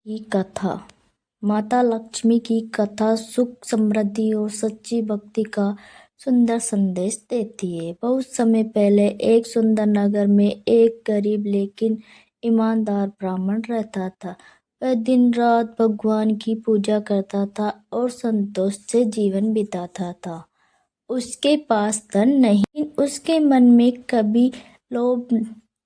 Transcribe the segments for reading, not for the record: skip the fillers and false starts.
की कथा। माता लक्ष्मी की कथा सुख, समृद्धि और सच्ची भक्ति का सुंदर संदेश देती है। बहुत समय पहले एक सुंदर नगर में एक गरीब लेकिन ईमानदार ब्राह्मण रहता था। वह दिन रात भगवान की पूजा करता था और संतोष से जीवन बिताता था। उसके पास धन नहीं, उसके मन में कभी लोभ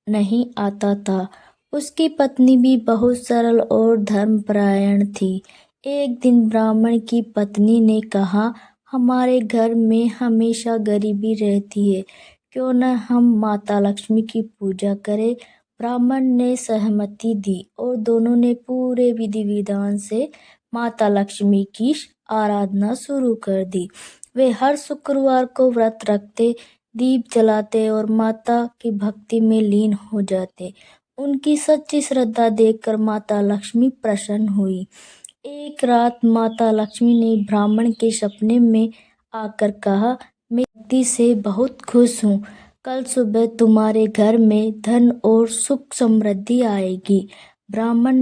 नहीं आता था। उसकी पत्नी भी बहुत सरल और धर्मपरायण थी। एक दिन ब्राह्मण की पत्नी ने कहा, हमारे घर में हमेशा गरीबी रहती है, क्यों न हम माता लक्ष्मी की पूजा करें। ब्राह्मण ने सहमति दी और दोनों ने पूरे विधि विधान से माता लक्ष्मी की आराधना शुरू कर दी। वे हर शुक्रवार को व्रत रखते, दीप जलाते और माता की भक्ति में लीन हो जाते। उनकी सच्ची श्रद्धा देखकर माता लक्ष्मी प्रसन्न हुई। एक रात माता लक्ष्मी ने ब्राह्मण के सपने में आकर कहा, मैं भक्ति से बहुत खुश हूँ। कल सुबह तुम्हारे घर में धन और सुख समृद्धि आएगी। ब्राह्मण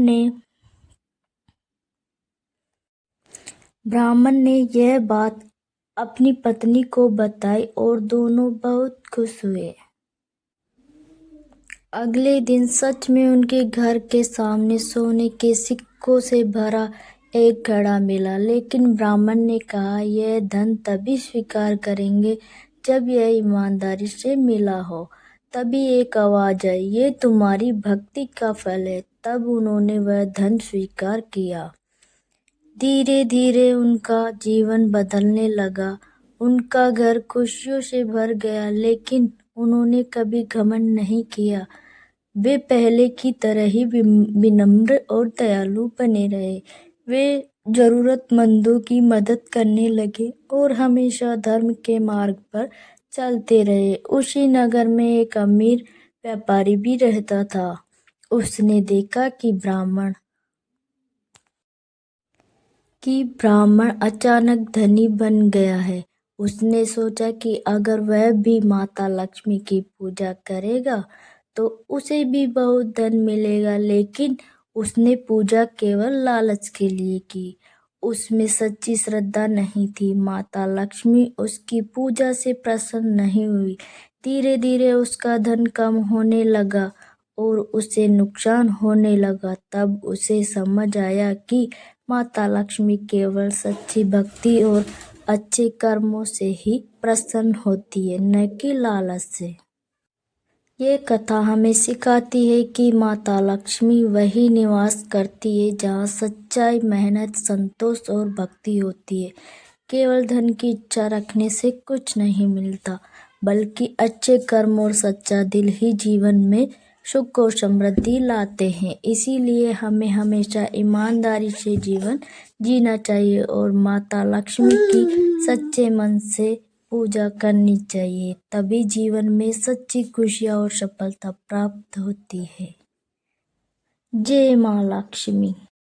ने यह बात अपनी पत्नी को बताई और दोनों बहुत खुश हुए। अगले दिन सच में उनके घर के सामने सोने के सिक्कों से भरा एक घड़ा मिला, लेकिन ब्राह्मण ने कहा, यह धन तभी स्वीकार करेंगे जब यह ईमानदारी से मिला हो। तभी एक आवाज आई, ये तुम्हारी भक्ति का फल है। तब उन्होंने वह धन स्वीकार किया। धीरे धीरे उनका जीवन बदलने लगा। उनका घर खुशियों से भर गया, लेकिन उन्होंने कभी घमंड नहीं किया। वे पहले की तरह ही विनम्र और दयालु बने रहे। वे जरूरतमंदों की मदद करने लगे और हमेशा धर्म के मार्ग पर चलते रहे। उसी नगर में एक अमीर व्यापारी भी रहता था। उसने देखा कि ब्राह्मण अचानक धनी बन गया है। उसने सोचा कि अगर वह भी माता लक्ष्मी की पूजा करेगा तो उसे भी बहुत धन मिलेगा, लेकिन उसने पूजा केवल लालच के लिए की। उसमें सच्ची श्रद्धा नहीं थी। माता लक्ष्मी उसकी पूजा से प्रसन्न नहीं हुई। धीरे धीरे उसका धन कम होने लगा और उसे नुकसान होने लगा। तब उसे समझ आया कि माता लक्ष्मी केवल सच्ची भक्ति और अच्छे कर्मों से ही प्रसन्न होती है, न कि लालच से। ये कथा हमें सिखाती है कि माता लक्ष्मी वही निवास करती है जहाँ सच्चाई, मेहनत, संतोष और भक्ति होती है। केवल धन की इच्छा रखने से कुछ नहीं मिलता, बल्कि अच्छे कर्म और सच्चा दिल ही जीवन में सुख और समृद्धि लाते हैं। इसीलिए हमें हमेशा ईमानदारी से जीवन जीना चाहिए और माता लक्ष्मी की सच्चे मन से पूजा करनी चाहिए। तभी जीवन में सच्ची खुशियाँ और सफलता प्राप्त होती है। जय माँ लक्ष्मी।